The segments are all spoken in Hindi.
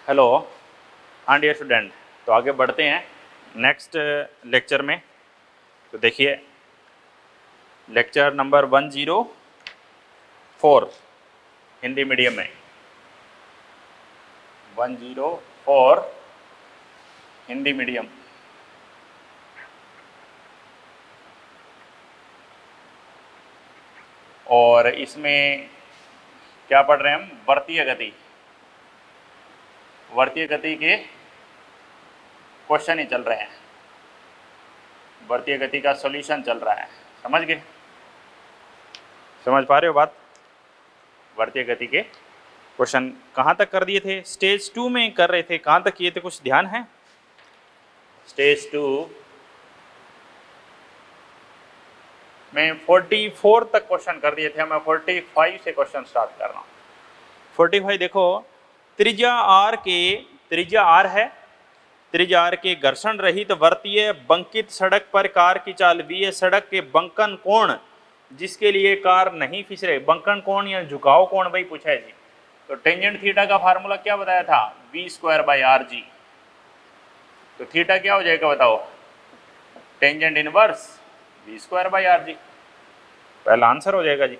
हेलो। हाँ डियर स्टूडेंट, तो आगे बढ़ते हैं नेक्स्ट लेक्चर में। तो देखिए लेक्चर नंबर 104 हिंदी मीडियम में, 104 हिंदी मीडियम। और इसमें क्या पढ़ रहे हैं हम? वर्तीय गति। वर्तीय गति के क्वेश्चन ही चल रहे हैं, वर्तीय गति का सॉल्यूशन चल रहा है। समझ गए? समझ पा रहे हो बात? वर्तीय गति के क्वेश्चन कहाँ तक कर दिए थे? स्टेज 2 में कर रहे थे। कहाँ तक किए थे, कुछ ध्यान है? स्टेज 2 में 44 तक क्वेश्चन कर दिए थे। मैं 45 से क्वेश्चन स्टार्ट कर रहा हूँ। 45 देखो, त्रिज्या आर है, त्रिज्या आर के घर्षण रहित वर्तीय बंकित सड़क पर कार की चाल वी है। सड़क के बंकन कोण जिसके लिए कार नहीं फिसले, बंकन कोण या झुकाव कोण भाई पूछा है जी। तो टेंजेंट थीटा का फार्मूला क्या बताया था? v²/rg। तो थीटा क्या हो जाएगा बताओ? Tangent inverse v²/rg। पहला आंसर हो जाएगा जी।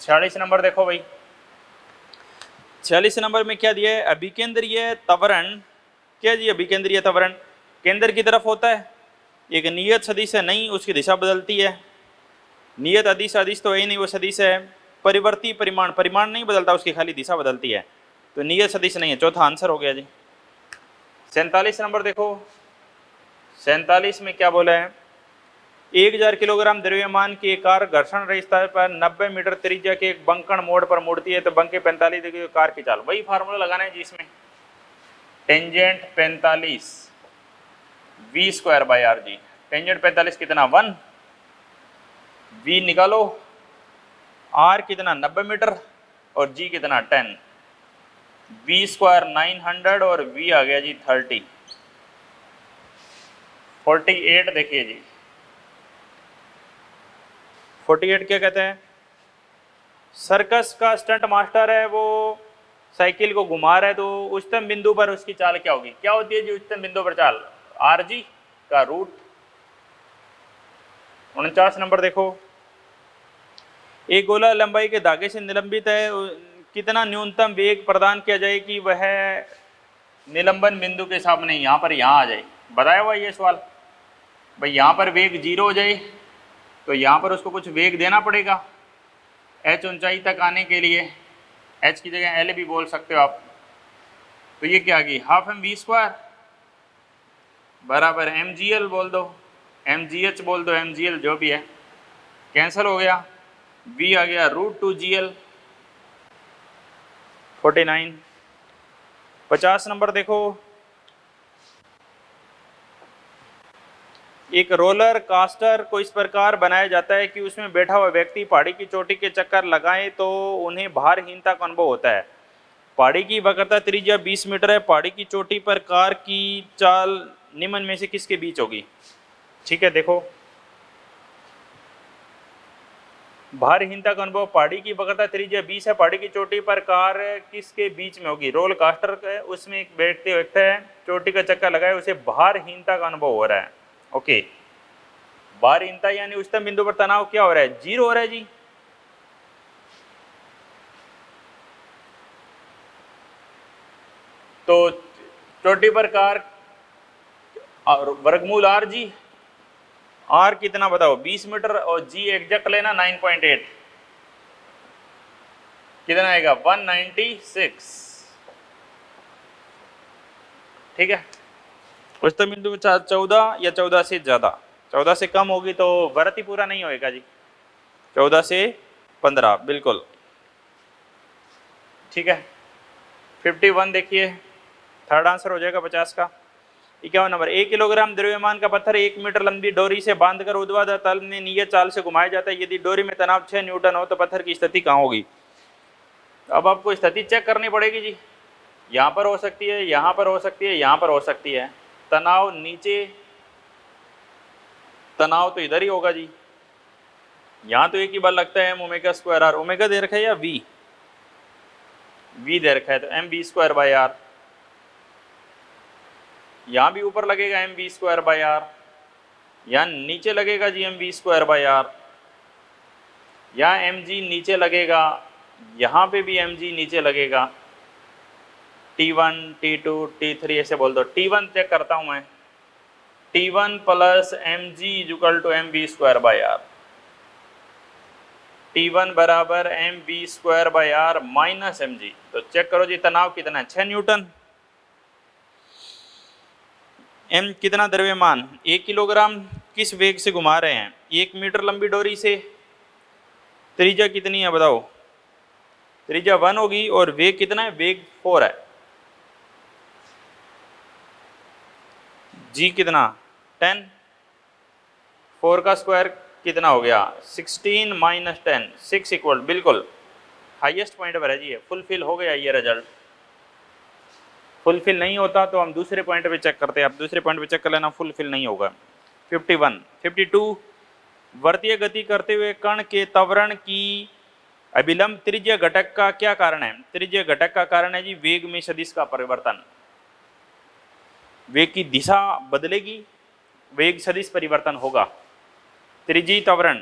46 नंबर देखो भाई, 46 नंबर में क्या दिया है? अभिकेंद्रीय त्वरण। क्या जी? अभिकेंद्रीय त्वरण केंद्र की तरफ होता है। एक नियत सदिश है, नहीं उसकी दिशा बदलती है। नियत अदिश, अदिश तो है ही नहीं, वो सदिश है। परिवर्ती परिमाण, परिमाण नहीं बदलता, उसकी खाली दिशा बदलती है। तो नियत सदिश नहीं है। चौथा आंसर हो गया जी। 47 नंबर देखो, 47 में क्या बोला है? 1000 किलोग्राम द्रव्यमान की एक कार घर्षण रहित स्थान पर 90 मीटर त्रिज्या के एक बंकन मोड़ पर मुड़ती है तो बंके 45 डिग्री कार की चाल। वही फार्मूला लगाना है जी इसमें। Tangent 45 v²/rg। टेंजेंट 45 कितना? 1। v निकालो, r कितना? 90 मीटर और g कितना? 10। v² 900 और v आ गया जी 30। 48 देखिए जी, 48 क्या कहते हैं? सर्कस का स्टंट मास्टर है, वो साइकिल को घुमा रहा है, तो उच्चतम बिंदु पर उसकी चाल क्या होगी? क्या होती है जी उच्चतम बिंदु पर चाल? rg का रूट। 49 नंबर देखो, एक गोला लंबाई के धागे से निलंबित है, कितना न्यूनतम वेग प्रदान किया जाए कि वह निलंबन बिंदु के सामने यहाँ पर यहाँ आ जाए? बताया हुआ ये सवाल भाई। यहाँ पर वेग 0 हो जाए तो यहाँ पर उसको कुछ वेग देना पड़ेगा h ऊंचाई तक आने के लिए। h की जगह l भी बोल सकते हो आप। तो ये क्या आ गई? हाफ एम वी स्क्वायर बराबर mgl बोल दो, mgh बोल दो, mgl जो भी है, कैंसिल हो गया। v आ गया √2gl। 49। 50 नंबर देखो, एक रोलर कास्टर को इस प्रकार बनाया जाता है कि उसमें बैठा हुआ व्यक्ति पहाड़ी की चोटी के चक्कर लगाए तो उन्हें भारहीनता का अनुभव होता है। पहाड़ी की वक्रता त्रिज्या 20 मीटर है। पहाड़ी की चोटी पर कार की चाल निम्न में से किसके बीच होगी? ठीक है, देखो भारहीनता का अनुभव, पहाड़ी की वक्रता त्रिज्या 20 है, पहाड़ी की चोटी पर कार किसके बीच में होगी? रोल कास्टर उसमें एक बैठते व्यक्ति है, चोटी का चक्कर लगाए, उसे भारहीनता का अनुभव हो रहा है। ओके, भारहीनता यानी उच्चतम बिंदु पर तनाव क्या हो रहा है? 0 हो रहा है जी। तो चोटी पर कार वर्गमूल आर जी, आर कितना बताओ? 20 मीटर और जी एग्जैक्ट लेना 9.8, कितना आएगा? 196। ठीक है, उच्चतम बिंदु 14 या 14 से ज्यादा, 14 से कम होगी तो व्रत ही पूरा नहीं होएगा जी। 14 से 15 बिल्कुल ठीक है। 51 देखिए, थर्ड आंसर हो जाएगा 50 का। 51 नंबर, 1 किलोग्राम द्रव्यमान का पत्थर 1 मीटर लंबी डोरी से बांधकर ऊर्ध्वाधर तल में नियत चाल से घुमाया जाता है। यदि डोरी में तनाव 6 न्यूटन हो तो पत्थर की स्थिति कहाँ होगी? अब आपको स्थिति चेक करनी पड़ेगी जी। यहाँ पर हो सकती है, यहाँ पर हो सकती है, यहाँ पर हो सकती है। तनाव नीचे, तनाव तो इधर ही होगा जी। यहाँ तो एक ही बल लगता है, ओमेगा² r। ओमेगा दे रखा है या वी? वी दे रखा है, तो m v² r। यहाँ भी ऊपर लगेगा M V square by R, यहाँ नीचे लगेगा G M V square by R, यहाँ एम जी नीचे लगेगा, यहाँ पे भी एम जी नीचे लगेगा। T1 T2 T3 ऐसे बोल दो। T1 चेक करता हूँ मैं, T1 plus M G equal to M V square by R, T1 बराबर M V square by R minus M G. तो चेक करो जी तनाव कितना है, 6 न्यूटन। एम कितना द्रव्यमान, 1 किलोग्राम किस वेग से घुमा रहे हैं, 1 मीटर लंबी डोरी से। त्रिज्या कितनी है बताओ, त्रिज्या 1 होगी और वेग कितना है, वेग 4 है। जी कितना 10, 4 का स्क्वायर कितना हो गया 16 माइनस 10 6 इक्वल, बिल्कुल हाईएस्ट पॉइंट पर है जी, फुलफिल हो गया ये रिजल्ट। फुलफिल नहीं होता तो हम दूसरे पॉइंट पे चेक करते हैं, आप दूसरे पॉइंट पे चेक कर लेना, फुलफिल नहीं होगा। 51 52 वर्तीय गति करते हुए कण के त्वरण की अभिलंब त्रिज्य घटक का क्या कारण है। त्रिज्य घटक का कारण है जी वेग में सदिश का परिवर्तन, वेग की दिशा बदलेगी, वेग सदिश परिवर्तन होगा। त्रिज्यीय त्वरण,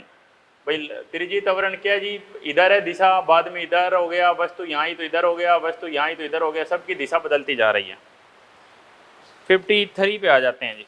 भाई त्रिज्यीय त्वरण क्या है जी, इधर है दिशा, बाद में इधर हो गया, वस्तु यहाँ ही तो इधर हो गया, वस्तु यहाँ ही तो इधर हो गया, सबकी दिशा बदलती जा रही है। 53 पे आ जाते हैं जी।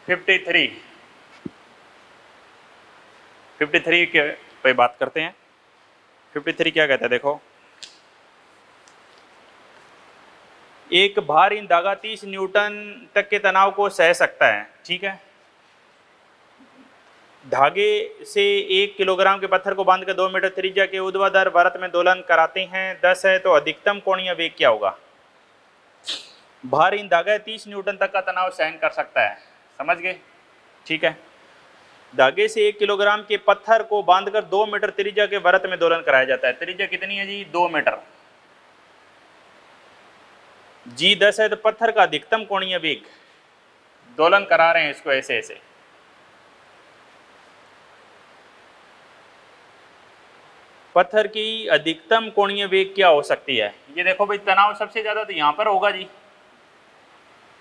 फिफ्टी थ्री के पे बात करते हैं। 53 क्या कहता है देखो, एक भार इन धागा 30 न्यूटन तक के तनाव को सह सकता है, ठीक है। धागे से 1 किलोग्राम के पत्थर को बांधकर 2 मीटर त्रिज्या के ऊर्ध्वाधर वृत्त में दोलन कराते हैं, 10 है तो अधिकतम कोणीय वेग क्या होगा। भार इन धागा 30 न्यूटन तक का तनाव सहन कर सकता है, समझ गए, ठीक है। धागे से 1 किलोग्राम के पत्थर को बांधकर 2 मीटर त्रिज्या के वृत्त में दोलन कराया जाता है। त्रिज्या कितनी है जी 2 मीटर, जी 10 है तो पत्थर का अधिकतम कोणीय वेग, दोलन करा रहे हैं इसको ऐसे ऐसे। पत्थर की अधिकतम कोणीय वेग क्या हो सकती है, ये देखो भाई तनाव सबसे ज्यादा तो यहां पर होगा जी,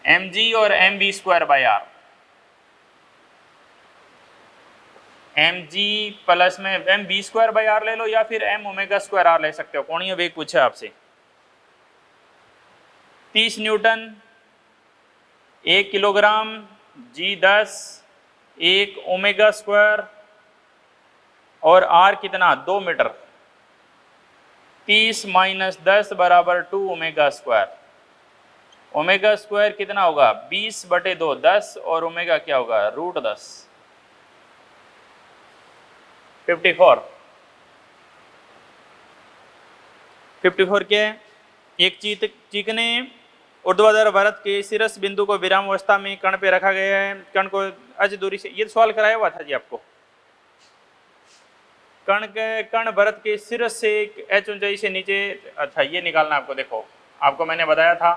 एम जी और M V square by R. M G plus में M V square by R ले लो या फिर एम ओमेगा स्क्वायर आर ले सकते हो, कोणीय वेग पूछा आपसे। 30 न्यूटन 1 किलोग्राम जी 10 1 ओमेगा स्क्वायर और आर कितना 2 मीटर, 30 माइनस 10 बराबर 2 ओमेगा स्क्वायर। ओमेगा स्क्वायर कितना होगा 20/2 10 और ओमेगा क्या होगा √10। 54 क्या है, एक चिकने ऊर्ध्वाधर वृत्त के शीर्ष बिंदु को विराम अवस्था में कण पे रखा गया है, कण को अज दूरी से, ये सवाल कराया हुआ था जी आपको। कण वृत्त के शीर्ष से h ऊंचाई से नीचे, अच्छा ये निकालना आपको। देखो आपको मैंने बताया था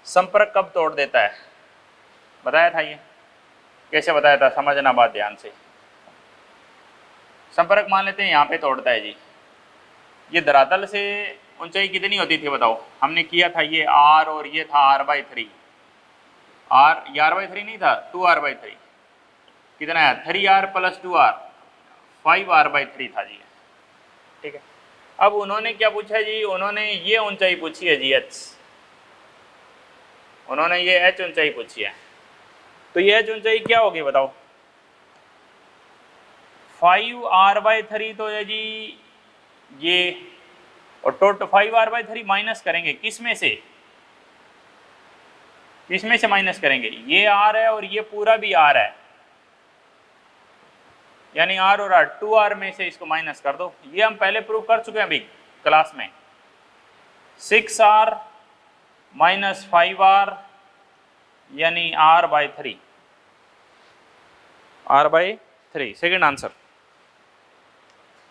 संपर्क कब तोड़ देता है, बताया था, ये कैसे बताया था, समझना बात ध्यान से। संपर्क मान लेते हैं यहाँ पे तोड़ता है जी, ये धरातल से ऊंचाई कितनी होती थी बताओ, हमने किया था ये r और ये था r/3, ये r/3 नहीं था 2r/3, कितना है 3r + 2r 5r/3 था जी, ठीक है। अब उन्होंने क्या पूछा जी, उन्होंने ये ऊंचाई पूछी है जी h, उन्होंने ये h ऊंचाई पूछी है, तो ये h ऊंचाई क्या होगी बताओ, 5r/3 तो है जी ये और टोटल 5r/3 माइनस करेंगे किस में से, किस में से माइनस करेंगे, ये r है और ये पूरा भी r है, यानी r और r 2r में से इसको माइनस कर दो। ये हम पहले प्रूव कर चुके हैं अभी क्लास में। 6r माइनस 5r यानी r/3, r/3 सेकेंड आंसर।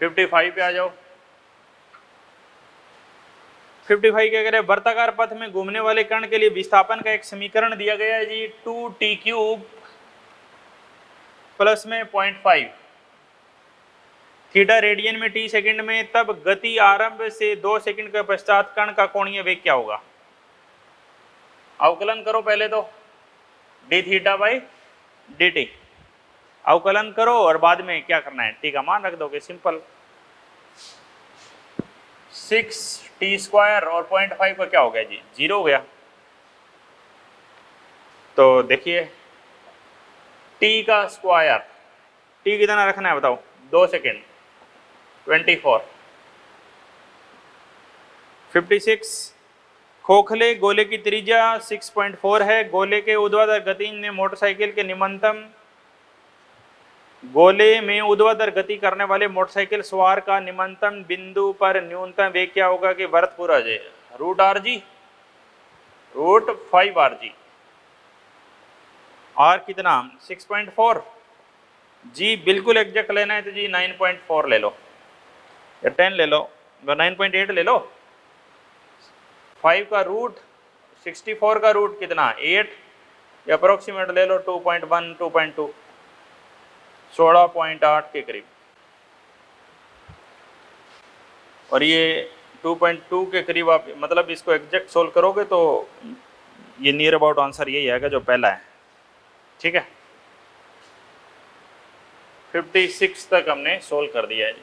55 पे आ जाओ। 55 क्या कह रहे हैं, वर्ताकार पथ में घूमने वाले कण के लिए विस्थापन का एक समीकरण दिया गया है जी, 2t³ प्लस में 0.5 थीटा रेडियन में t सेकंड में, तब गति आरंभ से 2 सेकंड के पश्चात कण का कोणीय वेग क्या होगा। अवकलन करो पहले तो d(θ/dt), अवकलन करो और बाद में क्या करना है, t का मान रख दोगे, सिंपल। 6t² और 0.5 का क्या हो गया जी, 0 हो गया। तो देखिए t का स्क्वायर, t कितना रखना है बताओ, 2 सेकेंड, 24। 56 खोखले गोले की त्रिज्या 6.4 है, गोले के ऊर्ध्वाधर गति में मोटरसाइकिल के निम्नतम, गोले में ऊर्ध्वाधर गति करने वाले मोटरसाइकिल सवार का निम्नतम बिंदु पर न्यूनतम वेग क्या होगा कि भरत पूरा जाए, √rg, √5rg। r कितना 6.4, जी बिल्कुल एग्जैक्ट लेना है तो जी 9.4 ले लो या 10 ले लो, 9.8 ले लो। 5 का रूट 64 का रूट कितना 8, या अप्रोक्सीमेट ले लो 2.1 2.2, 16.8 के करीब। और ये 2.2 के करीब आप मतलब इसको एग्जैक्ट सोल्व करोगे तो ये नियर अबाउट आंसर यही आएगा जो पहला है, ठीक है। 56 तक हमने सोल्व कर दिया है जी।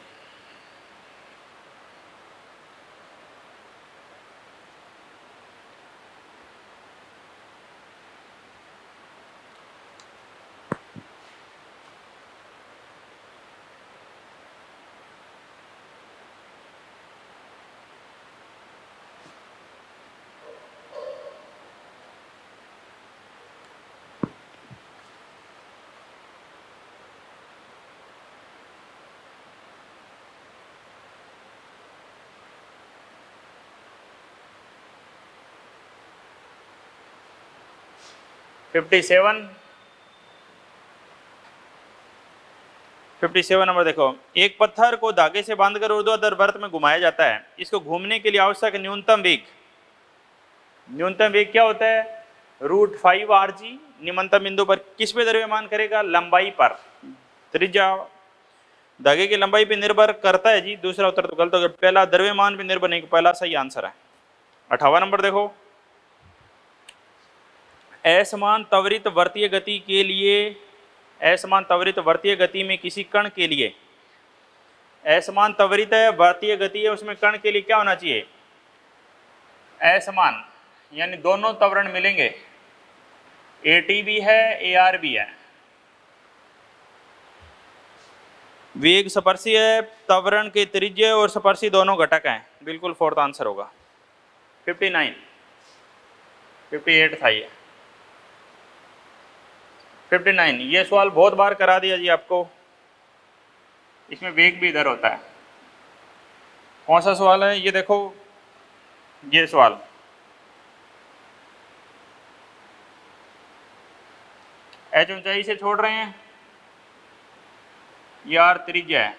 फिफ्टी सेवन नंबर देखो, एक पत्थर को धागे से बांधकर ऊर्ध्वाधर वृत्त में घुमाया जाता है, इसको घूमने के लिए आवश्यक न्यूनतम वेग, न्यूनतम वेग क्या होता है, √5rg। निम्नतम बिंदु पर किस पे द्रव्यमान करेगा, लंबाई पर, त्रिज्या धागे की लंबाई पे निर्भर करता है जी। दूसरा उत्तर तो गलत हो गया, पहला द्रव्यमान पे निर्भर नहीं, पहला सही आंसर है। 58 नंबर देखो, असमान त्वरित वर्तीय गति के लिए, असमान त्वरित वर्तीय गति में किसी कण के लिए, असमान त्वरित है वर्तीय गति है, उसमें कण के लिए क्या होना चाहिए, असमान, यानी दोनों त्वरण मिलेंगे, AT भी है AR भी है, वेग स्पर्शी है, त्वरण के त्रिज्या और स्पर्शी दोनों घटक हैं, बिल्कुल फोर्थ आंसर होगा। 59 58 था ये। 59 ये सवाल बहुत बार करा दिया जी आपको, इसमें वेग भी इधर होता है। कौन सा सवाल है ये देखो, ये सवाल, h ऊंचाई से छोड़ रहे हैं, ये r त्रिज्या है,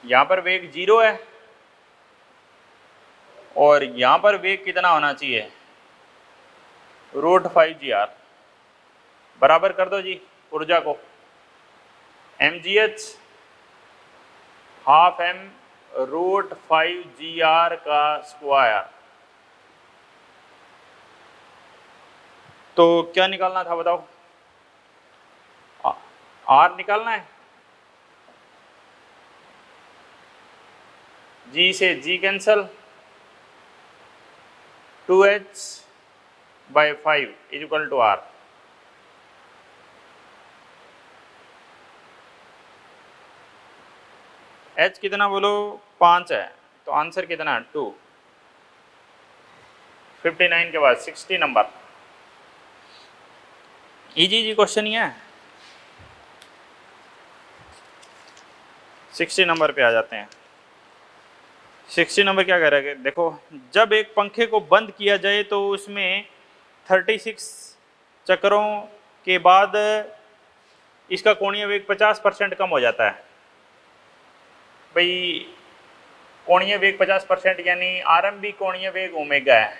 यहां पर वेग 0 है और यहां पर वेग कितना होना चाहिए, √5gr। बराबर कर दो जी ऊर्जा को, mgh ½ m √5gr का स्क्वायर। तो क्या निकालना था बताओ, r निकालना है, g से g cancel, 2h/5 = r। h कितना बोलो 5 है, तो आंसर कितना 2। 59 के बाद 60 नंबर। इजी जी क्वेश्चन ही है। 60 नंबर पे आ जाते हैं। 60 नंबर क्या कह रहा है, देखो जब एक पंखे को बंद किया जाए तो उसमें 36 चक्रों के बाद इसका कोणीय वेग 50% कम हो जाता है। भाई कोणीय वेग 50% यानी आरंभिक कोणीय वेग ओमेगा है,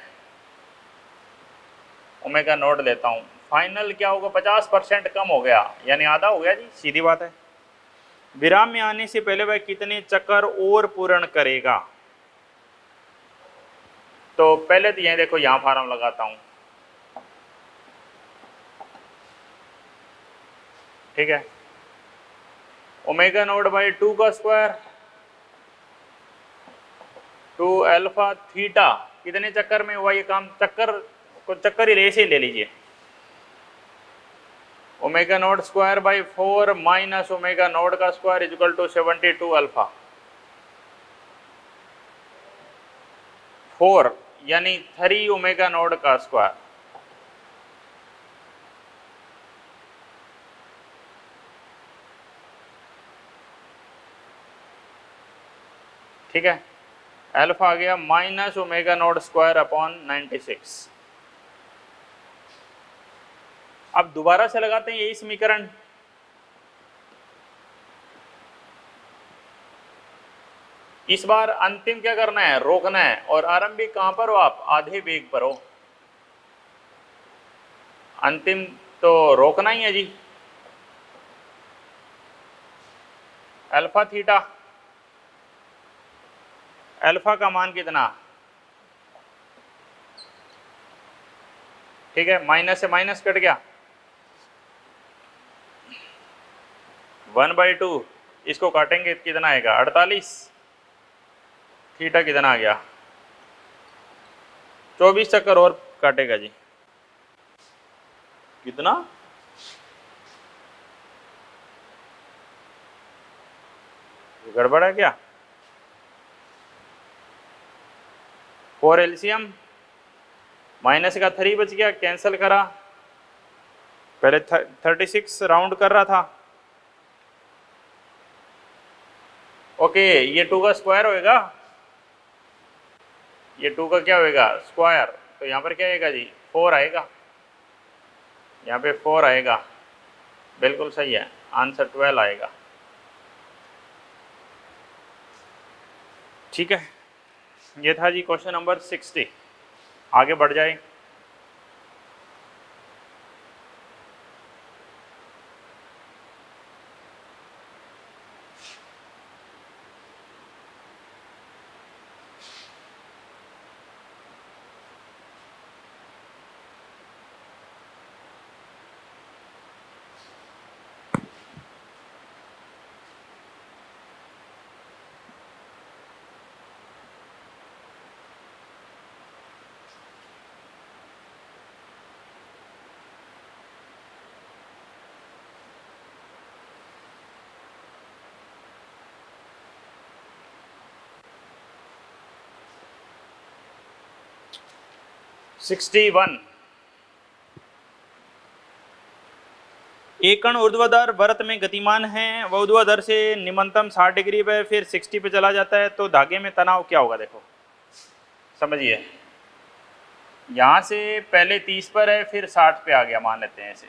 ओमेगा नोट लेता हूँ। फाइनल क्या होगा, 50% कम हो गया यानी आधा हो गया जी, सीधी बात है। विराम में आने से पहले वह कितने चक्कर और पूर्ण करेगा। तो पहले तो यह देखो, यहां फार्म लगाता हूं, ठीक है। ओमेगा नोट बाई 2 का स्क्वायर 2 अल्फा थीटा, कितने चक्कर में हुआ ये काम, चक्कर को चक्कर ही ऐसे ही ले लीजिए। Omega naught square by 4 minus omega naught का स्क्वायर इक्वल टू 72 अल्फा 4 यानी 3 ओमेगा नोट का स्क्वायर। ठीक है, अल्फा आ गया minus omega naught square upon 96। अब दोबारा से लगाते हैं यही समीकरण। इस बार अंतिम क्या करना है, रोकना है। और आरंभिक कहां पर हो आप, आधे वेग पर हो। अंतिम तो रोकना ही है जी। अल्फा थीटा, अल्फा का मान कितना, ठीक है, माइनस से माइनस कट गया, 1/2, इसको काटेंगे कितना आएगा 48। थीटा कितना आ गया 24 चक्कर और काटेगा जी, कितना, गड़बड़ है क्या। 4 एलसीएम, माइनस का 3 बच गया, कैंसिल करा, पहले 36 राउंड कर रहा था। ओके, ये 2 का स्क्वायर होएगा, ये 2 का क्या होएगा स्क्वायर, तो यहाँ पर क्या आएगा जी 4 आएगा, यहाँ पे 4 आएगा, बिल्कुल सही है, आंसर 12 आएगा। ठीक है, ये था जी क्वेश्चन नंबर 60। आगे बढ़ जाए। सिक्सटी वन, एक कण ऊर्ध्वाधर वृत्त में गतिमान है, वह ऊर्ध्वाधर से निम्नतम 60 डिग्री पे फिर 60 पे चला जाता है, तो धागे में तनाव क्या होगा। देखो समझिए, यहां से पहले 30 पर है फिर 60 पे आ गया, मान लेते हैं इसे,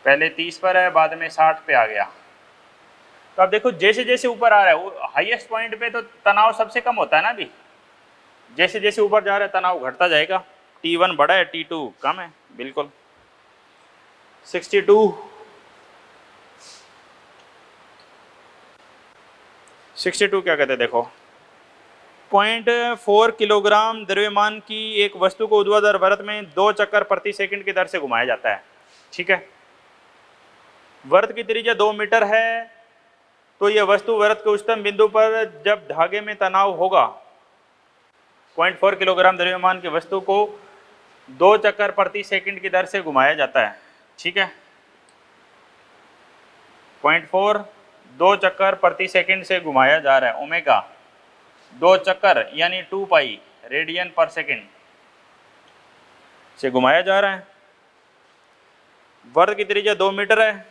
पहले 30 पर है बाद में 60 पे आ गया। तो अब देखो जैसे जैसे ऊपर आ रहा है, हाईएस्ट पॉइंट पे तो तनाव सबसे कम होता है ना, अभी जैसे जैसे ऊपर जा रहा है तनाव घटता जाएगा। T1 बड़ा है, T2 कम है, बिल्कुल। 62 क्या कहते हैं, देखो 0.4 किलोग्राम द्रव्यमान की एक वस्तु को ऊर्ध्वाधर वृत्त में 2 चक्कर प्रति सेकंड की दर से घुमाया जाता है। ठीक है, वृत्त की त्रिज्या 2 मीटर है, तो यह वस्तु वृत्त के उच्चतम बिंदु पर जब धागे में तनाव होगा, 0.4 किलोग्राम द्रव्यमान की वस्तु को 2 चक्कर प्रति सेकंड की दर से घुमाया जाता है। ठीक है, 0.4 2 चक्कर प्रति सेकंड से घुमाया जा रहा है, ओमेगा 2 चक्कर यानी 2 पाई रेडियन पर सेकंड से घुमाया जा रहा है। वर्ग की त्रिज्या 2 मीटर है।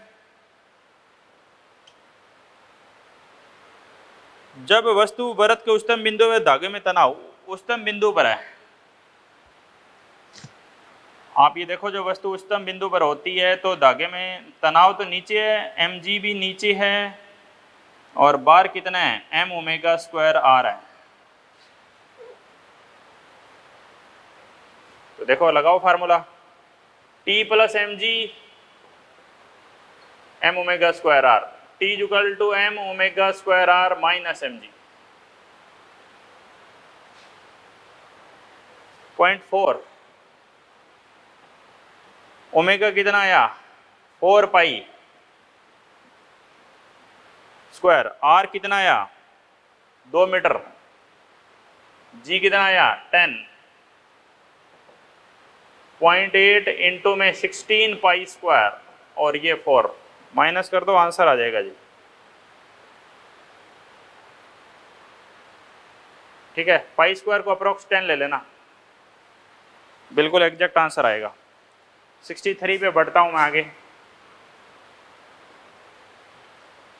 जब वस्तु वृत्त के उच्चतम बिंदु व धागे में तनाव उच्चतम बिंदु पर है, आप ये देखो जो वस्तु उच्चतम बिंदु पर होती है तो धागे में तनाव तो नीचे है, mg भी नीचे है और बार कितना है, m ओमेगा स्क्वायर r है। तो देखो लगाओ formula, T plus mg m omega square r, T equal to m omega square r minus mg। 0.4 omega कितना आया, 4 पाई स्क्वायर, आर कितना आया 2 मीटर, जी कितना आया 10, 0.8 इंटू में 16 पाई स्क्वायर और ये 4 माइनस कर दो, आंसर आ जाएगा जी। ठीक है, पाई स्क्वायर को अप्रोक्स 10 ले लेना, बिल्कुल एग्जैक्ट आंसर आएगा। 63 पे बढ़ता हूं मैं आगे।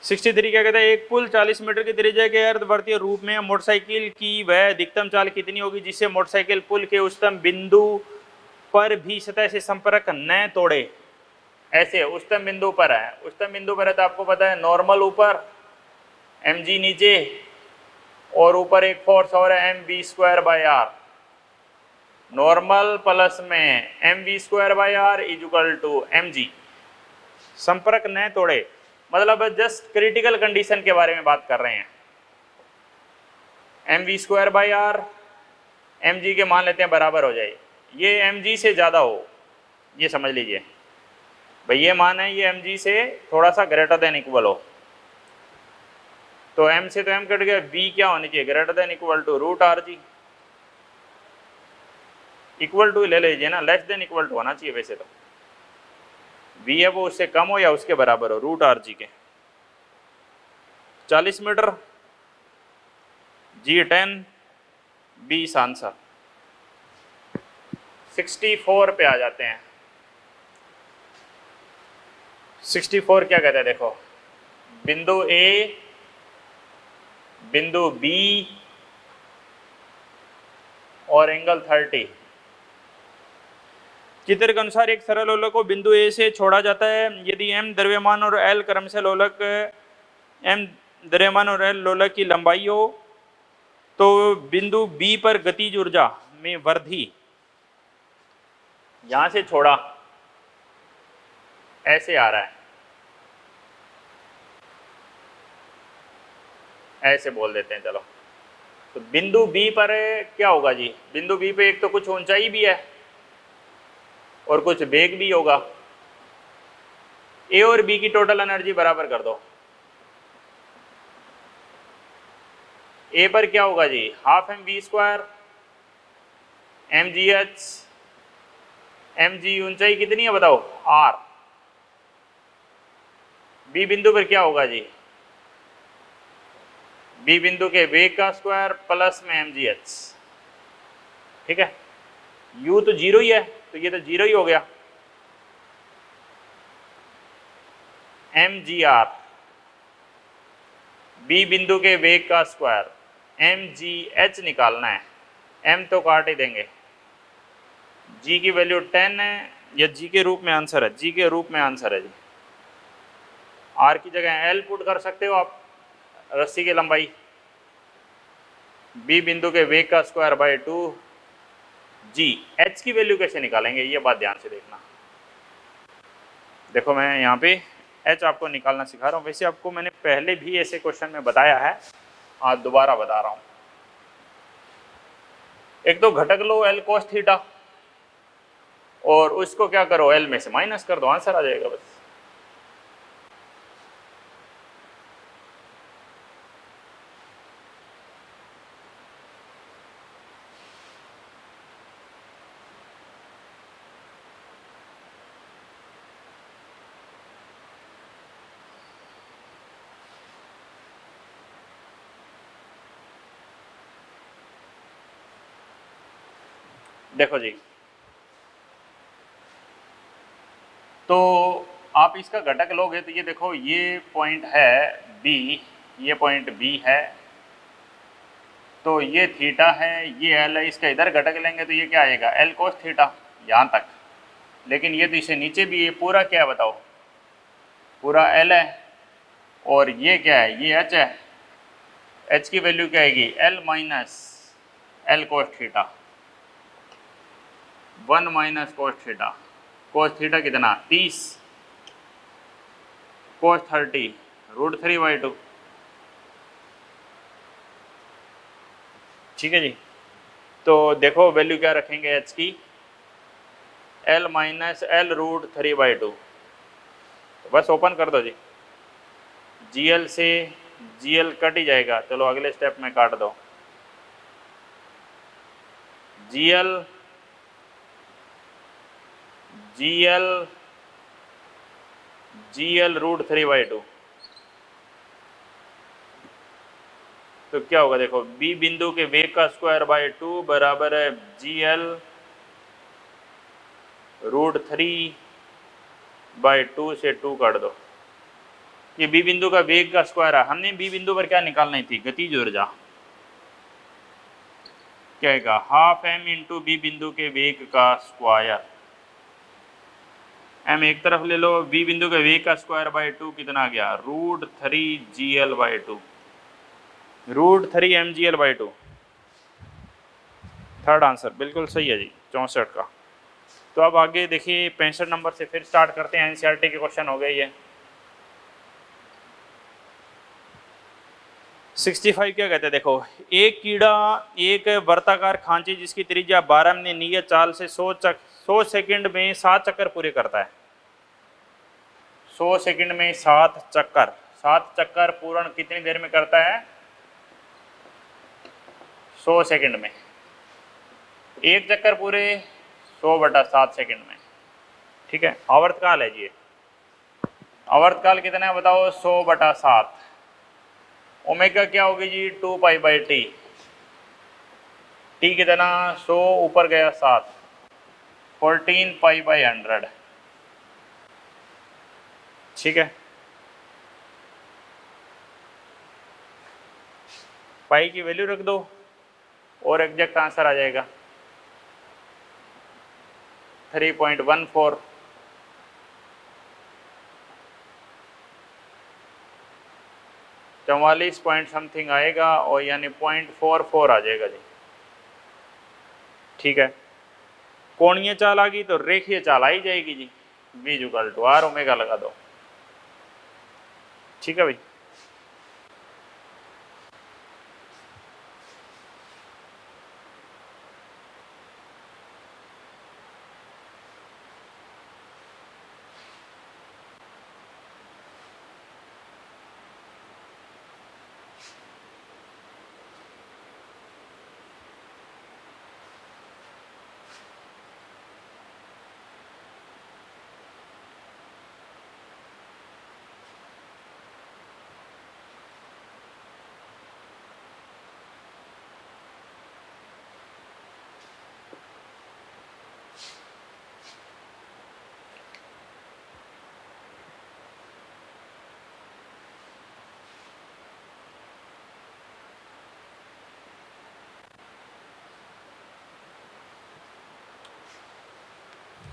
63 क्या कहता है, एक पुल 40 मीटर की त्रिज्या के अर्धवर्तीय रूप में मोटरसाइकिल की वह अधिकतम चाल कितनी होगी जिससे मोटरसाइकिल पुल के उच्चतम बिंदु पर भी सतह से संपर्क न तोड़े। ऐसे उच्चतम बिंदु पर है, उच्चतम बिंदु पर है तो आपको पता है नॉर्मल ऊपर, mg नीचे और ऊपर एक फोर्स और है mv square by R. Normal plus में mv square by R is equal to mg। संपर्क न तोड़े मतलब जस्ट क्रिटिकल कंडीशन के बारे में बात कर रहे हैं। mv square by R mg के मान लेते हैं बराबर हो जाए, ये mg से ज़्यादा हो, ये समझ लीजिए भाई ये मान है ये mg से थोड़ा सा ग्रेटर देन इक्वल हो, तो m से तो m कट गया, v क्या होनी चाहिए greater than equal to root R G. Equal to ले लीजिए ना, लेस देन इक्वल टू होना चाहिए वैसे तो, v है वो उससे कम हो या उसके बराबर हो रूट आर जी के। 40 मीटर जी 10 20 आंसर। 64 पे आ जाते हैं। 64 क्या कहते हैं देखो, बिंदु A बिंदु B और एंगल 30। चित्र के अनुसार एक सरल लोलक को बिंदु A से छोड़ा जाता है, यदि m द्रव्यमान और L क्रमशः लोलक m द्रव्यमान और L लोलक की लंबाई हो तो बिंदु B पर गतिज ऊर्जा में वृद्धि, यहां से छोड़ा ऐसे आ रहा है, ऐसे बोल देते हैं चलो। तो बिंदु B पर क्या होगा जी, बिंदु B पे एक तो कुछ ऊंचाई भी है और कुछ वेग भी होगा। A और B की टोटल एनर्जी बराबर कर दो। A पर क्या होगा जी, half mv square mgh, mg ऊंचाई कितनी है बताओ r। B बिंदु पर क्या होगा जी, B बिंदु के वेग का स्क्वायर प्लस में mgh। ठीक है, u तो जीरो ही है तो ये तो जीरो ही हो गया, mgr B बिंदु के वेग का स्क्वायर, mgh निकालना है, m तो काट ही देंगे, g की वैल्यू 10 है, या g के रूप में आंसर है, g के रूप में आंसर है जी। r की जगह l पुट कर सकते हो आप, रस्सी की लंबाई, b बिंदु के वेग का स्क्वायर बाय 2 g। h की वैल्यू कैसे निकालेंगे ये बात ध्यान से देखना। देखो मैं यहाँ पे h आपको निकालना सिखा रहा हूँ, वैसे आपको मैंने पहले भी ऐसे क्वेश्चन में बताया है, आज दोबारा बता रहा हूँ। एक तो घटक लो l cos थीटा और उसको क्या करो l में से माइनस कर दो, आंसर आ जाएगा बस। देखो जी, तो आप इसका घटक लोगे तो ये देखो, ये पॉइंट है बी, ये पॉइंट बी है, तो ये थीटा है, ये एल है, इसका इधर घटक लेंगे तो ये क्या आएगा, एल कोस थीटा, यहाँ तक। लेकिन ये तो इसे नीचे भी, ये पूरा क्या है बताओ, पूरा एल है, और ये क्या है, ये एच है। एच की वैल्यू क्या आएगी, L minus L cos theta, 1 minus cos theta. Cos theta कितना, 30, कोस 30 √3/2। ठीक है जी, तो देखो वैल्यू क्या रखेंगे एच की, एल माइनस एल √3/2। बस ओपन कर दो जी, जीएल से जीएल कट ही जाएगा। चलो अगले स्टेप में काट दो, जीएल जीएल जीएल √3/2। तो क्या होगा देखो, बी बिंदु के वेग का स्क्वायर बाय 2 बराबर है जीएल √3/2 से 2 काट दो। ये बी बिंदु का वेग का स्क्वायर है। हमने बी बिंदु पर क्या निकालनी थी, गतिज ऊर्जा। क्या आएगा, हाफ एम इंटू बी बिंदु के वेग का स्क्वायर। एम एक तरफ ले लो, बी बिंदु के वेग का स्क्वायर बाय 2 कितना आ गया, √3GL/2, √3mgl/2। थर्ड आंसर बिल्कुल सही है जी, 64 का। तो अब आगे देखिए 65 नंबर से फिर स्टार्ट करते हैं, एनसीईआरटी के क्वेश्चन हो गए ये। 65 क्या कहते हैं देखो, एक कीड़ा एक वर्ताकार खांचे जिसकी त्रिज्या 12 में नियत चाल से 100 सेकंड में 7 चक्कर पूरे करता है। 100 सेकंड में 7 चक्कर, 7 चक्कर पूर्ण कितनी देर में करता है, 100 सेकंड में। एक चक्कर पूरे 100/7 सेकंड में। ठीक है, आवर्तकाल है जी, आवर्तकाल कितना है बताओ, 100/7। ओमेगा क्या होगी जी, 2π/t। टी कितना, 100 ऊपर गया 7, 14π/100। ठीक है, पाई की वैल्यू रख दो और एग्जैक्ट आंसर आ जाएगा 3.14। 44 पॉइंट समथिंग आएगा, और यानी 0.44 आ जाएगा जी। ठीक है, कोणीय चाल आ गई तो रेखीय चाल आ ही जाएगी जी, v=r ओमेगा लगा दो। ठीक है भाई,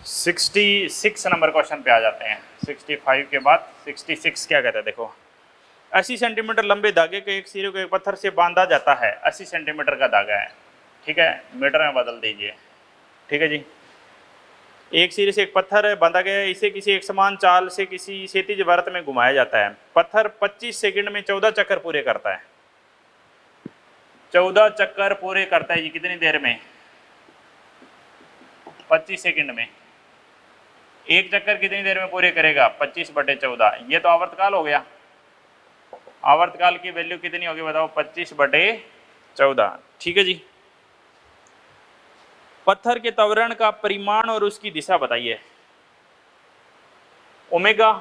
सिक्सटी 66 नंबर क्वेश्चन पे आ जाते हैं। 65 के बाद 66 क्या कहता है देखो, 80 सेंटीमीटर लंबे धागे के एक सिरे को एक पत्थर से बांधा जाता है। 80 सेंटीमीटर का धागा है, ठीक है, मीटर में बदल दीजिए। ठीक है जी, एक सिरे से एक पत्थर बांधा गया है, इसे किसी एक समान चाल से किसी क्षैतिज वृत्त में घुमाया जाता है। पत्थर 25 सेकंड में 14 चक्कर पूरे करता है। 14 चक्कर पूरे करता है जी, कितनी देर में, 25 सेकंड में। एक चक्कर कितनी देर में पूरे करेगा, 25/14। ये तो आवर्तकाल हो गया। आवर्तकाल की वैल्यू कितनी होगी बताओ, 25/14। ठीक है जी, पत्थर के त्वरण का परिमाण और उसकी दिशा बताइए। ओमेगा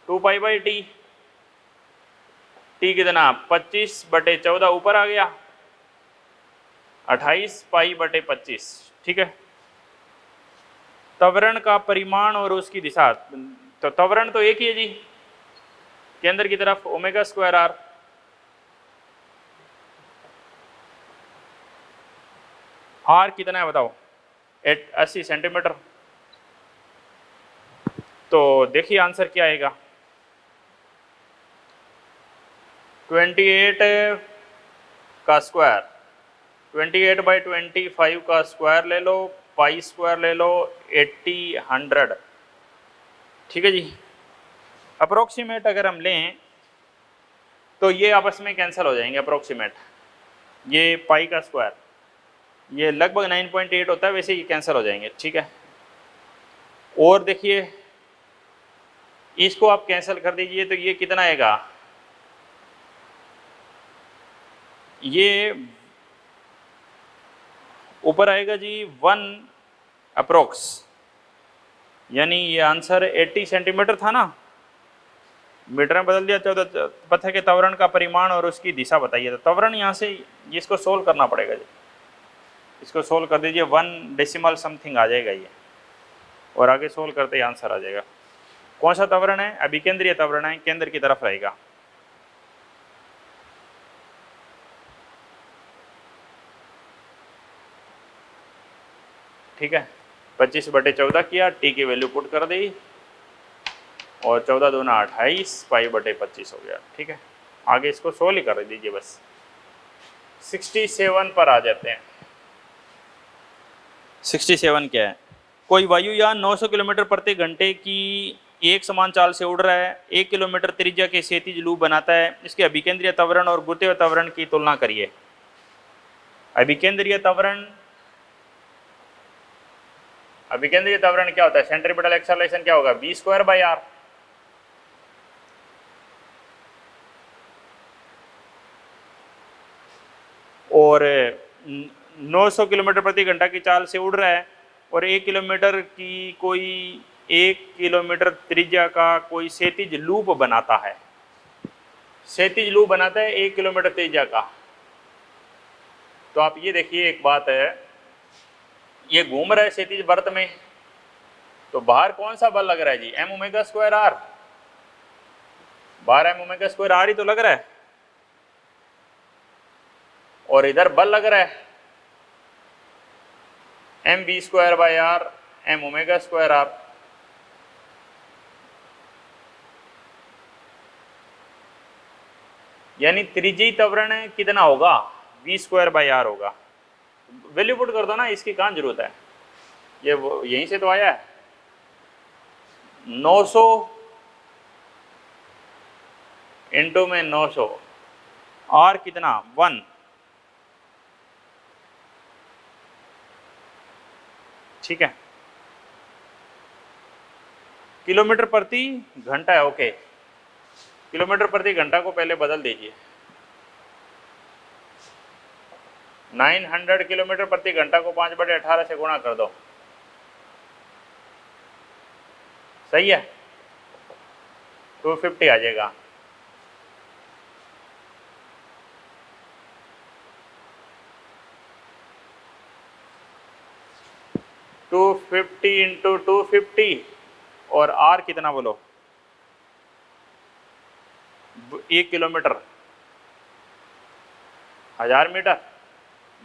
2π/t, टी कितना, 25/14 ऊपर आ गया, 28 पाई बटे 25, ठीक है। त्वरण का परिमाण और उसकी दिशा, तो त्वरण तो एक ही है जी, केंद्र की तरफ ओमेगा स्क्वायर आर। आर कितना है बताओ, 80 सेंटीमीटर। तो देखिए आंसर क्या आएगा, 28 का स्क्वायर, 28 बाई 25 का स्क्वायर ले लो, पाई स्क्वायर ले लो, 80 100, ठीक है जी। अप्रोक्सीमेट अगर हम लें तो ये आपस में कैंसिल हो जाएंगे अप्रोक्सीमेट, ये पाई का स्क्वायर ये लगभग 9.8 होता है, वैसे ये कैंसिल हो जाएंगे, ठीक है। और देखिए इसको आप कैंसिल कर दीजिए तो ये कितना आएगा, ये ऊपर आएगा जी 1 अप्रोक्स, यानी ये आंसर 80 सेंटीमीटर था ना, मीटर में बदल दिया। 14 पथ के त्वरण का परिमाण और उसकी दिशा बताइए। तो त्वरण यहाँ से इसको सोल्व करना पड़ेगा जी, इसको सोल्व कर दीजिए, 1 डेसिमल समथिंग आ जाएगा ये, और आगे सोल्व करते ही आंसर आ जाएगा। कौन सा त्वरण है, अभिकेंद्रीय त्वरण है, केंद्र की तरफ रहेगा। ठीक है, 25 बटे 14 किया, टी की वैल्यू पुट कर दी, और 14 दूना 28 पाई बटे 25 हो गया, ठीक है। आगे इसको सोल्व ही कर दीजिए बस। 67 पर आ जाते हैं। 67 क्या है, कोई वायुयान 900 किलोमीटर प्रति घंटे की एक समान चाल से उड़ रहा है, 1 किलोमीटर त्रिज्या के क्षैतिज लूप बनाता है, इसके अभिकेंद्रीय त्वरण और गुरुत्वीय त्वरण की तुलना करिए। अभिकेंद्रीय त्वरण, अभिकेंद्रीय त्वरण क्या होता है, सेंट्रीपिटल एक्सेलरेशन क्या होगा, b स्क्वायर बाई आर। और 900 किलोमीटर प्रति घंटा की चाल से उड़ रहा है, और 1 किलोमीटर की कोई 1 किलोमीटर त्रिज्या का कोई क्षैतिज लूप बनाता है, क्षैतिज लूप बनाता है 1 किलोमीटर त्रिज्या का। तो आप ये देखिए एक बात है, ये घूम रहा है क्षैतिज वृत्त में, तो बाहर कौन सा बल लग रहा है G, M omega square are, बाहर एम ओमेगा स्क्वायर आर ही तो लग रहा है, और इधर बल लग रहा है M B square by R M omega square R. यानी त्रिज्यीय त्वरण कितना होगा, v स्क्वायर बाई आर होगा। वैल्यू पुट कर दो ना, इसकी कहाँ जरूरत है, ये यहीं से तो आया है। 900 इंटू में 900, आर कितना 1, ठीक है। किलोमीटर प्रति घंटा है, ओके, किलोमीटर प्रति घंटा को पहले बदल दीजिए, 900 किलोमीटर प्रति घंटा को 5 बटे 18 से गुणा कर दो, सही है, 250 आ जाएगा। टू 50 इंटू 250, और आर कितना बोलो, 1 किलोमीटर, 1000 मीटर,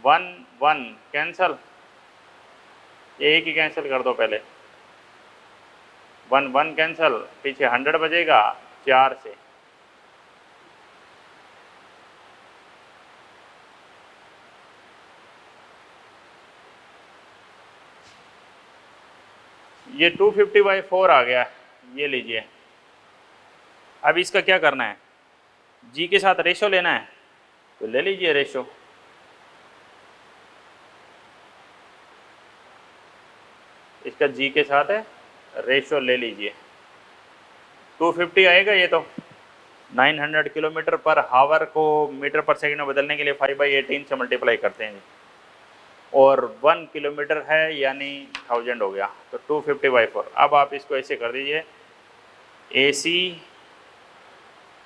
1 1 कैंसल, ये एक ही कैंसिल कर दो पहले, 1 1 कैंसल, पीछे 100 बजेगा 4 से, ये 250/4 आ गया, ये लीजिए। अब इसका क्या करना है, जी के साथ रेशो लेना है, तो ले लीजिए रेशो, इसका जी के साथ है रेशो ले लीजिए, 250 आएगा ये तो। 900 किलोमीटर पर हावर को मीटर पर सेकंड में बदलने के लिए 5/18 से मल्टीप्लाई करते हैं, और 1 किलोमीटर है यानी 1000 हो गया, तो 250/4। अब आप इसको ऐसे कर दीजिए, AC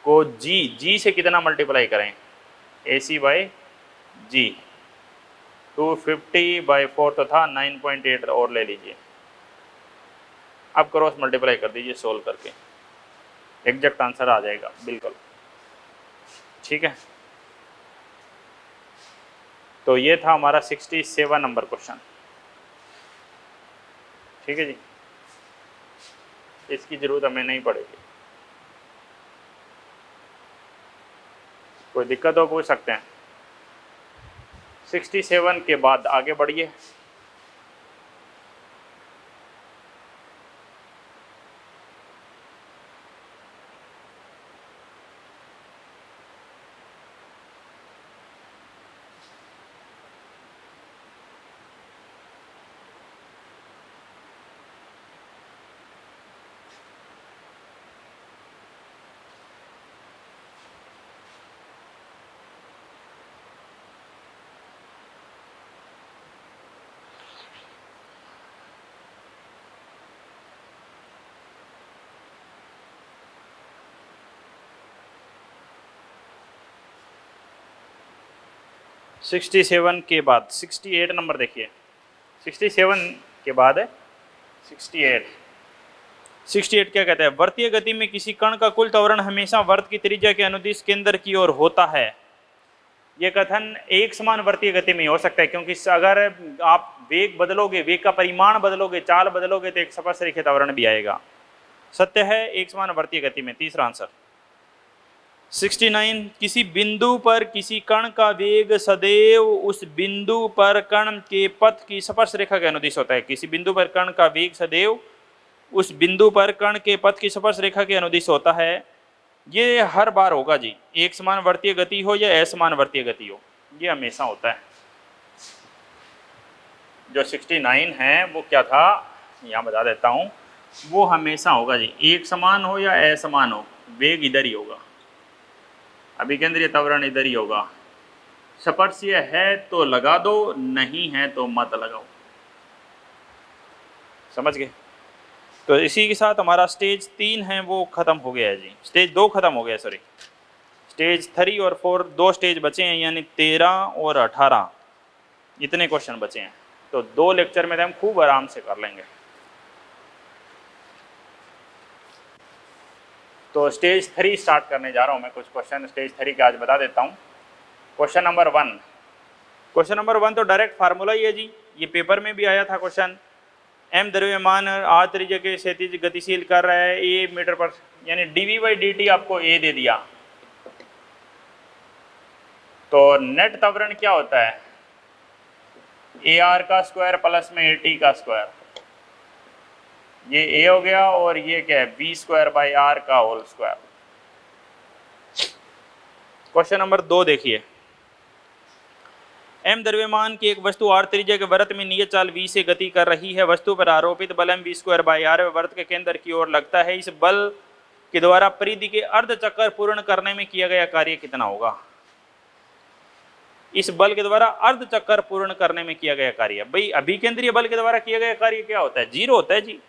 को जी से कितना मल्टीप्लाई करें, AC बाई जी, 250/4 तो था, 9.8 और ले लीजिए। अब क्रॉस मल्टीप्लाई कर दीजिए सोल्व करके, एग्जैक्ट आंसर आ जाएगा बिल्कुल। ठीक है, तो ये था हमारा 67 नंबर क्वेश्चन। ठीक है जी, इसकी ज़रूरत हमें नहीं पड़ेगी। कोई दिक्कत हो पूछ सकते हैं। 67 के बाद आगे बढ़िए। सिक्सटी सेवन के बाद 68 नंबर देखिए। 67 के बाद है 68। 68 क्या कहता है? वृत्तीय गति में किसी कण का कुल त्वरण हमेशा वृत्त की त्रिज्या के अनुदिश केंद्र की ओर होता है। यह कथन एक समान वृत्तीय गति में हो सकता है, क्योंकि अगर आप वेग बदलोगे, वेग का परिमाण बदलोगे, चाल बदलोगे, तो एक स्पर्श रेखीय त्वरण भी आएगा। सत्य है एक समान वृत्तीय गति में। तीसरा आंसर। 69, किसी बिंदु पर किसी कण का वेग सदैव उस बिंदु पर कण के पथ की स्पर्श रेखा के अनुदिश होता है। किसी बिंदु पर कण का वेग सदैव उस बिंदु पर कण के पथ की स्पर्श रेखा के अनुदिश होता है। ये हर बार होगा जी, एक समान वृत्तीय गति हो या असमान वृत्तीय गति हो, ये हमेशा होता है। जो 69 है वो क्या था, यहाँ बता देता हूँ। वो हमेशा होगा जी, एक समान हो या असमान हो, वेग इधर ही होगा, अभिकेंद्रीय त्वरण इधर ही होगा। स्पर्शीय है तो लगा दो, नहीं है तो मत लगाओ। समझ गए? तो इसी के साथ हमारा स्टेज 3 है वो खत्म हो गया है जी। स्टेज 2 खत्म हो गया, सॉरी। स्टेज 3 और 4 दो स्टेज बचे हैं, यानी 13 और 18 इतने क्वेश्चन बचे हैं। तो 2 लेक्चर में हम खूब आराम से कर लेंगे। तो स्टेज 3 स्टार्ट करने जा रहा हूँ मैं। कुछ क्वेश्चन स्टेज 3 के आज बता देता हूँ। Question number 1। क्वेश्चन नंबर 1 तो डायरेक्ट फार्मूला ही है जी, ये पेपर में भी आया था क्वेश्चन। एम द्रव्यमान आर त्रिज्या के क्षैतिज गतिशील कर रहा है ए मीटर पर, यानी dv/dt आपको ए दे दिया। तो नेट त्वरण क्या होता है? ए आर का स्क्वायर प्लस में ए टी का स्क्वायर। ये ए हो गया और ये क्या है, बी स्क्वायर बाई आर का होल स्क्वायर। क्वेश्चन नंबर 2 देखिए। एम द्रव्यमान की एक वस्तु आर त्रिज्या के वृत्त में नियत चाल v से गति कर रही है। वस्तु पर आरोपित बल M V square by R वृत्त के केंद्र की ओर लगता है। इस बल के द्वारा परिधि के अर्ध चक्कर पूर्ण करने में किया गया कार्य कितना होगा? इस बल के द्वारा अर्ध चक्कर पूर्ण करने में किया गया कार्य, भाई अभिकेंद्रीय बल के द्वारा किया गया कार्य क्या होता है? 0 होता है जी।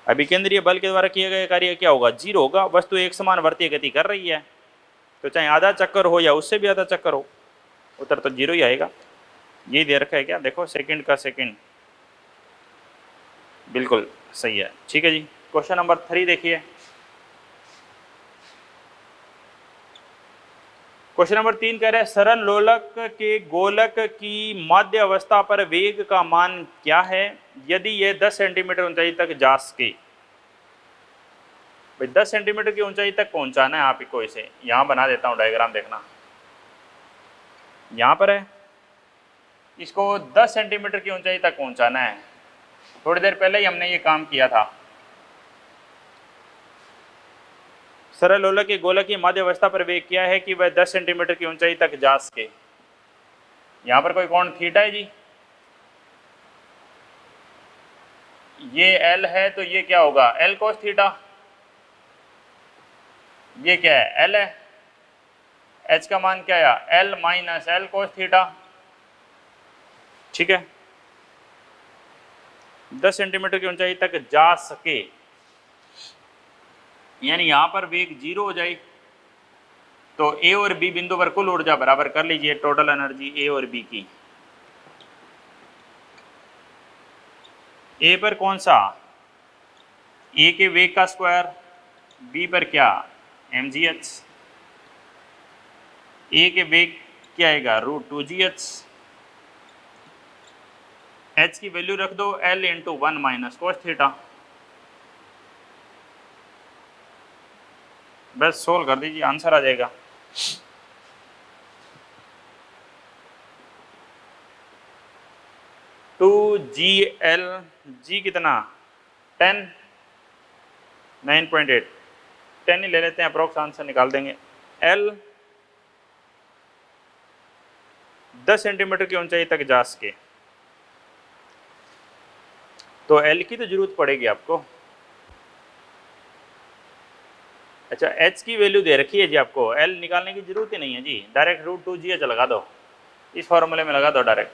अभिकेंद्रीय बल के द्वारा किया गया कार्य क्या होगा? 0 होगा। वस्तु एक समान वृत्तीय गति कर रही है, तो चाहे आधा चक्कर हो या उससे भी आधा चक्कर हो, उत्तर तो 0 ही आएगा। ये दे रखा है क्या? देखो, सेकंड का सेकंड बिल्कुल सही है। ठीक है जी। क्वेश्चन नंबर 3 देखिए। क्वेश्चन नंबर 3 कह रहे हैं सरल लोलक के गोलक की माध्य अवस्था पर वेग का मान क्या है यदि यह 10 सेंटीमीटर ऊंचाई तक जा सके? भाई 10 सेंटीमीटर की ऊंचाई तक पहुंचाना है आपको। इसे यहां बना देता हूं डायग्राम, देखना। यहां पर है, इसको 10 सेंटीमीटर की ऊंचाई तक पहुंचाना है। थोड़ी देर पहले ही हमने ये काम किया था। सरल लोलक के गोलक की माध्य अवस्था पर वेग क्या है कि वह 10 सेंटीमीटर की ऊंचाई तक जा सके। यहां पर कोई कोण थीटा है जी, ये एल है, तो ये क्या होगा? L cos theta. ये क्या है? एल है। एच का मान क्या है? L minus L cos theta. ठीक है, 10 सेंटीमीटर की ऊंचाई तक जा सके, यानी यहां पर वेग 0 हो जाए। तो ए और बी बिंदु पर कुल ऊर्जा बराबर कर लीजिए टोटल एनर्जी ए और बी की। ए पर कौन सा, ए के वेग का स्क्वायर, बी पर क्या mgh, ए के वेग क्या आएगा √2gh, h की वैल्यू रख दो l into 1 minus cos theta. बस सोल्व कर दीजिए आंसर आ जाएगा। टू जी एल, जी कितना 10, 9.8, 10 ही ले लेते हैं अप्रोक्स आंसर निकाल देंगे। एल 10 सेंटीमीटर की ऊंचाई तक जा सके, तो एल की तो जरूरत पड़ेगी आपको। अच्छा एच की वैल्यू दे रखी है जी आपको, एल निकालने की जरूरत ही नहीं है जी, डायरेक्ट √2gh लगा दो, इस फॉर्मूले में लगा दो डायरेक्ट।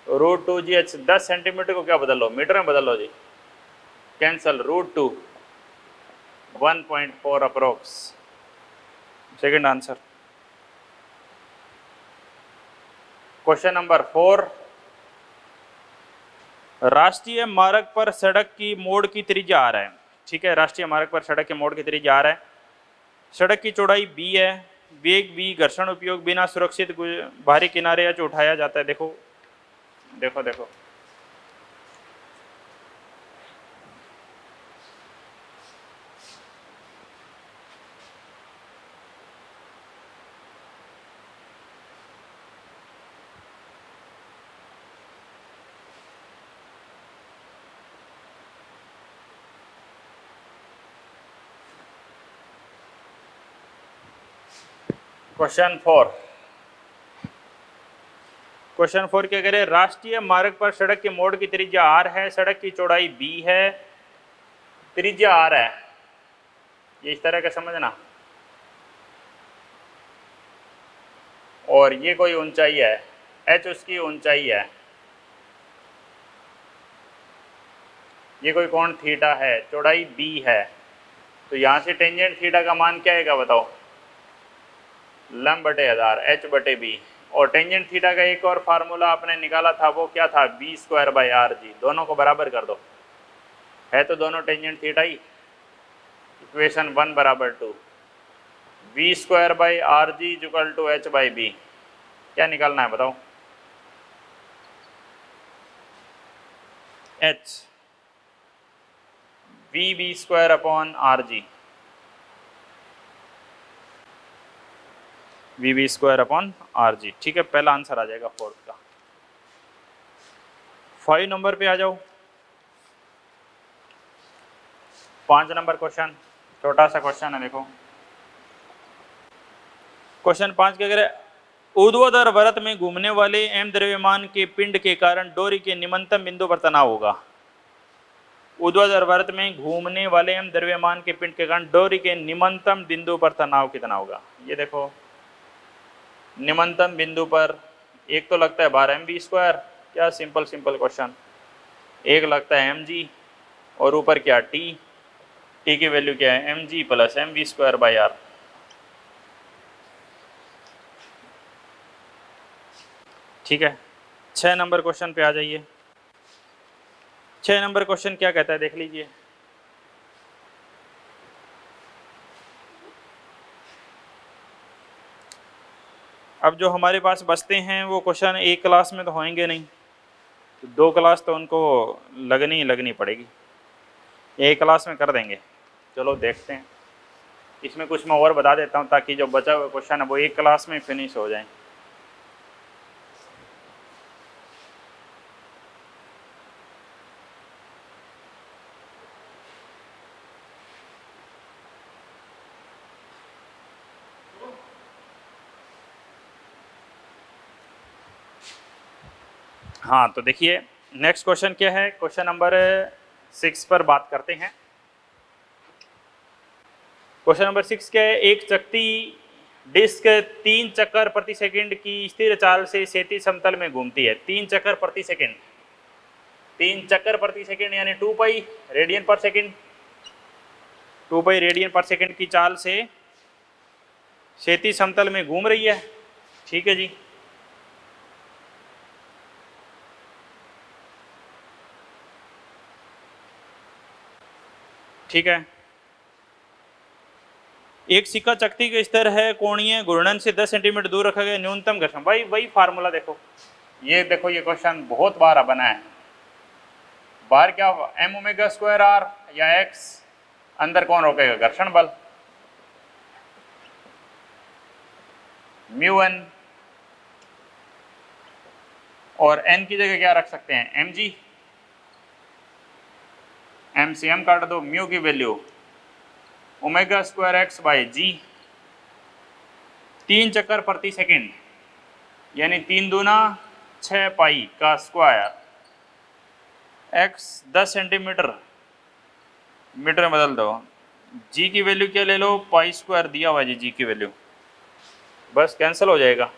√2gh 10 सेंटीमीटर को क्या बदल लो, मीटर में बदल लो जी, cancel, √2 1.4 approx. Second answer. Question number 4, राष्ट्रीय मार्ग पर सड़क की मोड़ की त्रिज्या आ रहा है, ठीक है, राष्ट्रीय मार्ग पर सड़क के मोड़ की त्रिज्या आ रहा है, सड़क की चौड़ाई b है, वेग v, घर्षण उपयोग बिना सुरक्षित भारी किनारे या उठाया जाता है। देखो देखो देखो क्वेश्चन 4, क्वेश्चन 4 क्या करें, राष्ट्रीय मार्ग पर सड़क के मोड़ की त्रिज्या r है, सड़क की चौड़ाई b है, त्रिज्या r है, ये इस तरह का समझना, और ये कोई ऊंचाई है h उसकी ऊंचाई है, ये कोई कोण थीटा है, चौड़ाई b है, तो यहाँ से टेंजेंट थीटा का मान क्या आएगा बताओ, लंब बटे 1000 h बटे b, और टेंजेंट थीटा का एक और फार्मूला आपने निकाला था, वो क्या था b²/rg, दोनों को बराबर कर दो, है तो दोनों टेंजेंट थीटा ही, इक्वेशन 1 बराबर 2, v²/rg इक्वल टू h/b, क्या निकालना है बताओ, h vv²/rg, vv²/rg, ठीक है, पहला आंसर आ जाएगा 4th का। 5 नंबर पे आ जाओ, 5 नंबर क्वेश्चन, छोटा सा क्वेश्चन है, देखो क्वेश्चन 5 क्या करे, ऊर्ध्वाधर वृत्त में घूमने वाले m द्रव्यमान के पिंड के कारण डोरी के निम्नतम बिंदु पर तनाव होगा। ऊर्ध्वाधर वृत्त में घूमने वाले m द्रव्यमान के पिंड के कारण डोरी के निम्नतम बिंदु पर तनाव कितना होगा। ये देखो निम्नतम बिंदु पर एक तो लगता है भार mv², क्या सिंपल क्वेश्चन, एक लगता है mg, और ऊपर क्या t की वैल्यू क्या है mg प्लस mv²/r। ठीक है, 6 नंबर क्वेश्चन पे आ जाइए। 6 नंबर क्वेश्चन क्या कहता है देख लीजिए, अब जो हमारे पास बचते हैं वो क्वेश्चन एक क्लास में तो होंगे नहीं, तो 2 क्लास तो उनको लगनी पड़ेगी, एक क्लास में कर देंगे। चलो देखते हैं, इसमें कुछ मैं और बता देता हूँ ताकि जो बचा हुआ क्वेश्चन है वो एक क्लास में फिनिश हो जाए। हाँ तो देखिए नेक्स्ट क्वेश्चन क्या है, क्वेश्चन नंबर 6 पर बात करते हैं। क्वेश्चन नंबर 6 क्या है, एक चकती डिस्क 3 चक्कर प्रति सेकंड की स्थिर चाल से क्षैतिज समतल में घूमती है। 3 चक्कर प्रति सेकंड, 3 चक्कर प्रति सेकंड यानी 2 पाई रेडियन पर सेकंड, 2 पाई रेडियन पर सेकंड की चाल से क्षैतिज समतल में घूम रही है। ठीक है जी। ठीक है। एक सिक्का चकती के स्तर है, कोणीय घूर्णन से 10 सेंटीमीटर दूर रखा गया, न्यूनतम घर्षण। भाई वही फार्मूला देखो, ये देखो, ये क्वेश्चन बहुत बार बना है। बाहर क्या होगा, एम ओमेगा स्क्वायर आर या एक्स, अंदर कौन रोकेगा, घर्षण बल, म्यू एन, और एन की जगह क्या रख सकते हैं, M G, M C M काट दो, म्यू की value omega square X by G, 3 चक्कर प्रति सेकंड, यानी 3 दूना 6 पाई का स्क्वायर, एक्स 10 सेंटीमीटर, मीटर में बदल दो, जी की वैल्यू क्या ले लो, पाई स्क्वायर दिया हुआ जी की वैल्यू, बस कैंसिल हो जाएगा,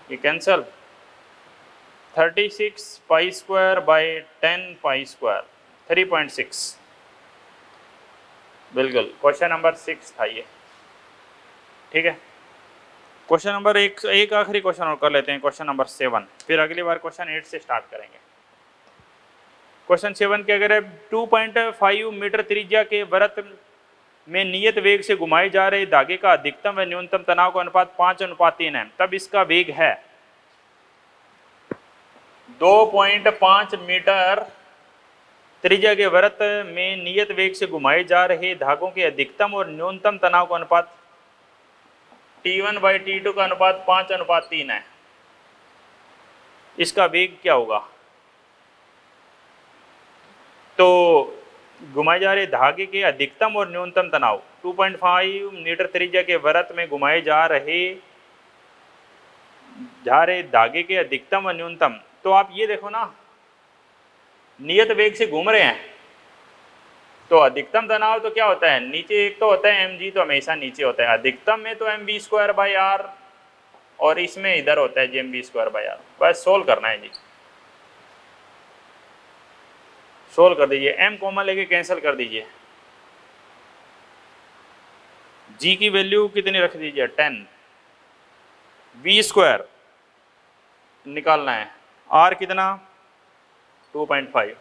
ये cancel, 36 pi square by 10 pi square, 3.6, बिल्कुल क्वेश्चन नंबर 6 था ये। ठीक है, क्वेश्चन नंबर एक आखिरी क्वेश्चन और कर लेते हैं, क्वेश्चन नंबर 7, फिर अगली बार क्वेश्चन 8 से स्टार्ट करेंगे। क्वेश्चन 7 के अगर 2.5 मीटर त्रिज्या के वृत्त में नियत वेग से घुमाए जा रहे धागे का अधिकतम व न्यूनतम तनाव का अनुपात 5:3 है, तब इसका वेग है 2.5 मीटर त्रिज्या के वृत्त में नियत वेग से घुमाए जा रहे धागों के अधिकतम और न्यूनतम तनाव का अनुपात T1/T2 का अनुपात 5:3 है, इसका वेग क्या होगा। तो घुमाए जा रहे धागे के अधिकतम और न्यूनतम तनाव, 2.5 मीटर त्रिज्या के वृत्त में घुमाए जा रहे धागे के अधिकतम और न्यूनतम, तो आप ये देखो ना, नियत वेग से घूम रहे हैं तो अधिकतम तनाव तो क्या होता है, नीचे एक तो होता है एम जी, तो हमेशा नीचे होता है, अधिकतम में तो M B square by R, और इसमें इधर होता है G M B square by R. बस सोल्व करना है जी, सोल्व कर दीजिए, एम कॉमन लेके कैंसिल कर दीजिए, जी की वैल्यू कितनी रख दीजिए 10, बी स्क्वायर निकालना है, आर कितना 2.5,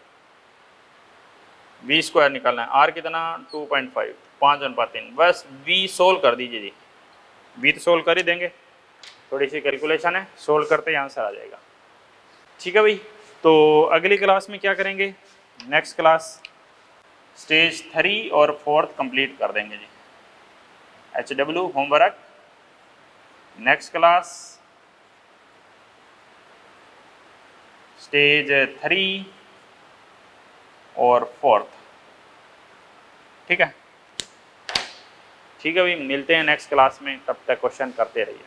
बी स्क्वायर निकालना है, आर कितना 2.5, 5:3, बस बी सोल्व कर दीजिए जी, बी तो सोल्व कर ही देंगे, थोड़ी सी कैलकुलेशन है, सोल्व करते ही आंसर आ जाएगा। ठीक है भाई, तो अगली क्लास में क्या करेंगे, नेक्स्ट क्लास स्टेज 3 और 4 कंप्लीट कर देंगे जी, HW homework, next class stage 3 और 4। ठीक है, ठीक है भाई, मिलते हैं नेक्स्ट क्लास में, तब तक क्वेश्चन करते रहिए।